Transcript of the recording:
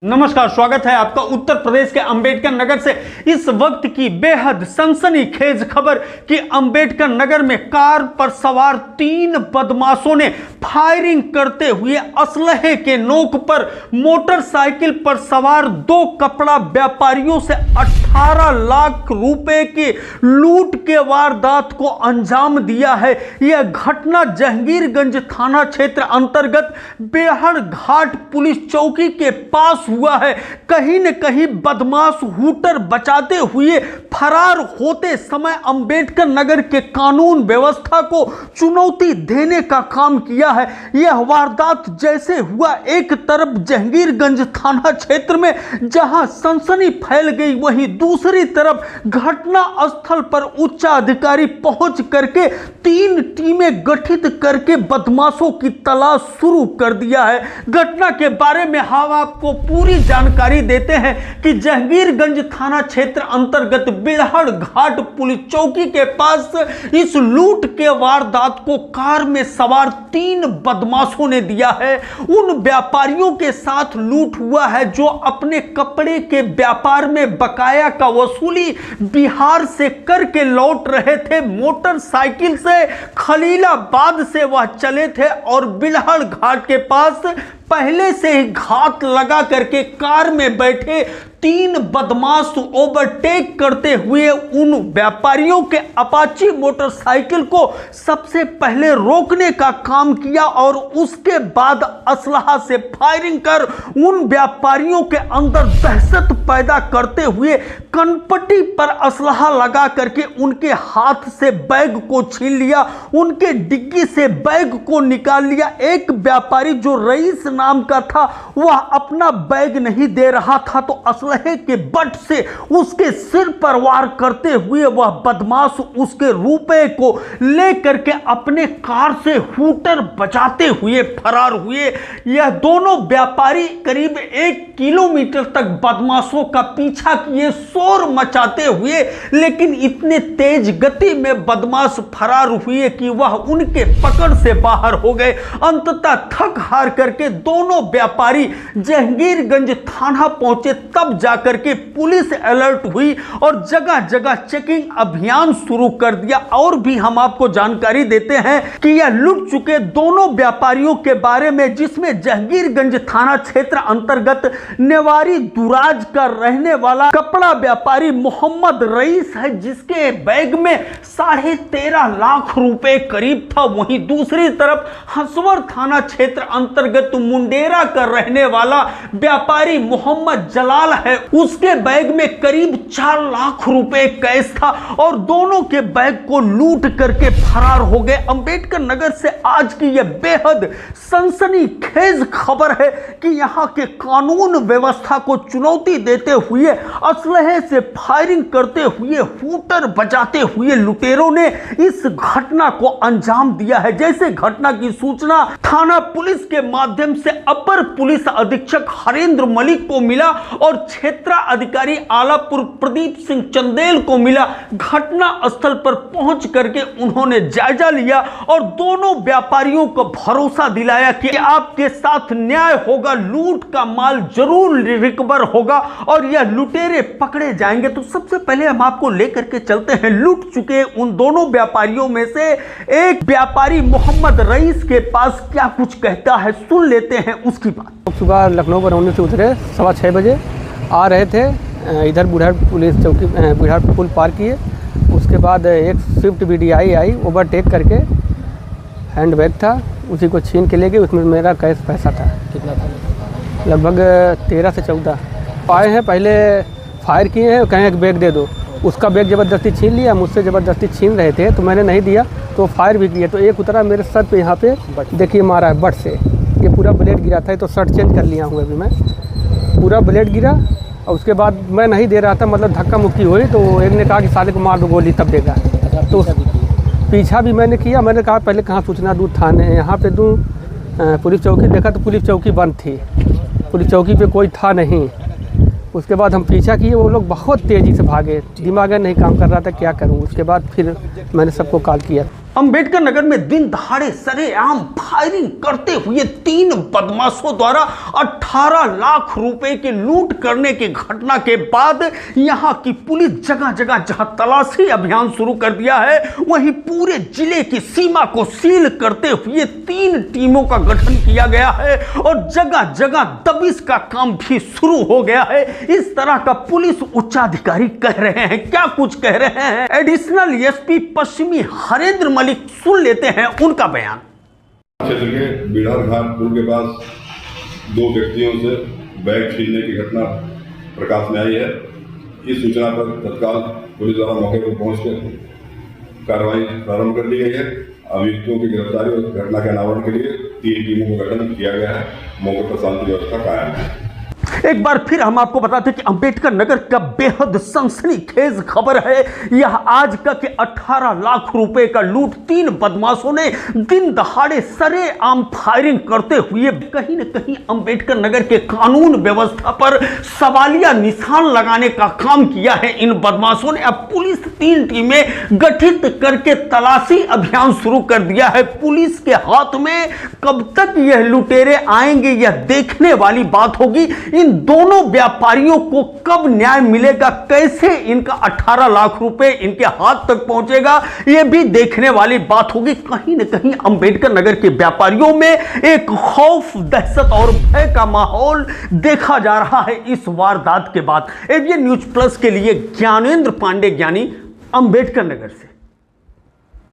नमस्कार, स्वागत है आपका उत्तर प्रदेश के अंबेडकर नगर से। इस वक्त की बेहद सनसनीखेज खबर कि अंबेडकर नगर में कार पर सवार 3 बदमाशों ने फायरिंग करते हुए असलहे के नोक पर मोटरसाइकिल पर सवार 2 कपड़ा व्यापारियों से 18 लाख रुपए की लूट के वारदात को अंजाम दिया है। यह घटना जहांगीरगंज थाना क्षेत्र अंतर्गत बेहड़ घाट पुलिस चौकी के पास हुआ है। कहीं न कहीं बदमाश हूटर बचाते हुए फरार होते समय अंबेडकर नगर के कानून व्यवस्था को चुनौती देने का काम किया है। यह वारदात जैसे हुआ, एक तरफ जहांगीरगंज थाना क्षेत्र में जहां सनसनी फैल गई, वहीं दूसरी तरफ घटना स्थल पर उच्चाधिकारी पहुंच करके 3 टीमें गठित करके बदमाशों की तलाश शुरू कर दिया है। घटना के बारे में हम आपको पूरी जानकारी देते हैं कि जहांगीरगंज थाना क्षेत्र अंतर्गत बेहड़ घाट पुलिस चौकी के पास इस लूट के वारदात को कार में सवार 3 बदमाशों ने दिया है। उन व्यापारियों के साथ लूट हुआ है जो अपने कपड़े के व्यापार में बकाया का वसूली बिहार से करके लौट रहे थे। मोटरसाइकिल से खलीलाबाद से वह चले थे और बेहड़ घाट के पास पहले से ही घात लगा करके कार में बैठे 3 बदमाश ओवरटेक करते हुए उन व्यापारियों के अपाची मोटरसाइकिल को सबसे पहले रोकने का काम किया और उसके बाद असलहा से फायरिंग कर उन व्यापारियों के अंदर दहशत पैदा करते हुए कनपट्टी पर असलहा लगा करके उनके हाथ से बैग को छीन लिया, उनके डिग्गी से बैग को निकाल लिया। एक व्यापारी जो रईस नाम का था वह अपना बैग नहीं दे रहा था तो असलहे के बट से उसके सिर पर वार करते हुए वह बदमाश उसके रुपए को लेकर के अपने कार से हूटर बचाते हुए फरार हुए। यह दोनों व्यापारी करीब 1 किलोमीटर तक बदमाशों का पीछा किए, शोर मचाते हुए, लेकिन इतने तेज गति में बदमाश फरार हुए कि वह उनके पकड़ से बाहर हो गए। अंततः थक हार करके दोनों व्यापारी जहांगीरगंज थाना पहुंचे, तब जाकर के पुलिस अलर्ट हुई और जगह जगह चेकिंग अभियान शुरू कर दिया। और भी हम आपको जानकारी देते हैं कि यह लूट चुके दोनों व्यापारियों के बारे में, जिसमें जहांगीरगंज थाना क्षेत्र अंतर्गत नेवारी दुराज का रहने वाला कपड़ा व्यापारी मोहम्मद रईस है, जिसके बैग में 13.5 लाख रुपए करीब था। वहीं दूसरी तरफ हंसवर थाना क्षेत्र अंतर्गत मुंडेरा का रहने वाला व्यापारी मोहम्मद जलाल है, उसके बैग में करीब 4 लाख रुपए कैश था और दोनों के बैग को लूट करके फरार हो गए। अंबेडकर नगर से आज की यह बेहद सनसनीखेज खबर है कि यहां के कानून व्यवस्था को चुनौती देते हुए असलहे से फायरिंग करते हुए हूटर बजाते हुए लुटेरों ने इस घटना को अंजाम दिया है। जैसे घटना की सूचना थाना पुलिस के माध्यम से अपर पुलिस अधीक्षक हरेंद्र मलिक को मिला और क्षेत्र अधिकारी आलापुर प्रदीप सिंह चंदेल को मिला। घटना स्थल पर पहुंच करके उन्होंने जायजा लिया और दोनों व्यापारियों को भरोसा दिलाया कि आपके साथ न्याय होगा, लूट का माल जरूर रिकवर होगा और यह लुटेरे पकड़े जाएंगे। तो सबसे पहले हम आपको लेकर के चलते हैं लूट चुके उन दोनों व्यापारियों में से एक व्यापारी मोहम्मद रईस के पास क्या कुछ कहता है, सुन लेते हैं उसकी बात। सुबह लखनऊ बरौनी से उतरे 6:15 बजे, आ रहे थे, इधर बुढ़ार पुलिस चौकी बुढ़ार पुल पार किए। उसके बाद एक स्विफ्ट VDI आई, ओवरटेक करके हैंडबैग था, उसी को छीन के ले गए। उसमें मेरा कैश पैसा था। कितना था? लगभग 13 से 14 आए हैं। पहले फायर किए हैं, कहें एक बैग दे दो, उसका बैग ज़बरदस्ती छीन लिया। मुझसे ज़बरदस्ती छीन रहे थे तो मैंने नहीं दिया, तो फायर भी किया। तो एक उतरा मेरे सर पे, यहाँ पे देखिए मारा है बट से, ये पूरा ब्लेड गिरा था। तो शर्ट चेंज कर लिया हूँ अभी मैं, पूरा ब्लेड गिरा। और उसके बाद मैं नहीं दे रहा था, मतलब धक्का मुक्की हुई तो एक ने कहा कि साले को मार दो गोली तब देगा। तो पीछा भी मैंने किया। मैंने कहा पहले कहाँ सूचना दूँ, थाने यहाँ पे दूँ, पुलिस चौकी। देखा तो पुलिस चौकी बंद थी, पुलिस चौकी पे कोई था नहीं। उसके बाद हम पीछा किए, वो लोग बहुत तेज़ी से भागे, दिमाग नहीं काम कर रहा था क्या करूँ। उसके बाद फिर मैंने सबको कॉल किया। अंबेडकर नगर में दिन दहाड़े सरेआम फायरिंग करते हुए 3 बदमाशों द्वारा 18 लाख रुपए की लूट करने की घटना के बाद यहां की पुलिस जगह जगह जहां तलाशी अभियान शुरू कर दिया है, वहीं पूरे जिले की सीमा को सील करते हुए 3 टीमों का गठन किया गया है और जगह जगह दबिश का काम भी शुरू हो गया है। इस तरह का पुलिस उच्चाधिकारी कह रहे हैं, क्या कुछ कह रहे हैं एडिशनल एसपी पश्चिमी हरेंद्र मलिक, सुन लेते हैं उनका बयान। क्षेत्र के बिहार घाट पुल के पास 2 व्यक्तियों से बैग छीनने की घटना प्रकाश में आई है। इस सूचना पर तत्काल पुलिस द्वारा मौके पर पहुंचकर कार्रवाई प्रारंभ कर ली गई है। अभियुक्तों की गिरफ्तारी और घटना के अनावरण के लिए 3 टीमों का गठन किया गया है। मौके पर शांति व्यवस्था कायम है। एक बार फिर हम आपको बताते हैं कि अंबेडकर नगर का बेहद सनसनीखेज खबर है। यह आज का कि 18 लाख रुपए का लूट 3 बदमाशों ने दिन दहाड़े सरेआम फायरिंग करते हुए कहीं न कहीं अंबेडकर नगर के कानून व्यवस्था पर सवालिया निशान लगाने का काम किया है इन बदमाशों ने। अब पुलिस 3 टीमें गठित करके तलाशी अभियान शुरू कर दिया है। पुलिस के हाथ में कब तक यह लुटेरे आएंगे, यह देखने वाली बात होगी। इन दोनों व्यापारियों को कब न्याय मिलेगा, कैसे इनका 18 लाख रुपए इनके हाथ तक पहुंचेगा, यह भी देखने वाली बात होगी। कहीं न कहीं अंबेडकर नगर के व्यापारियों में एक खौफ, दहशत और भय का माहौल देखा जा रहा है इस वारदात के बाद। एवीएन न्यूज प्लस के लिए ज्ञानेंद्र पांडे ज्ञानी, अंबेडकर नगर से।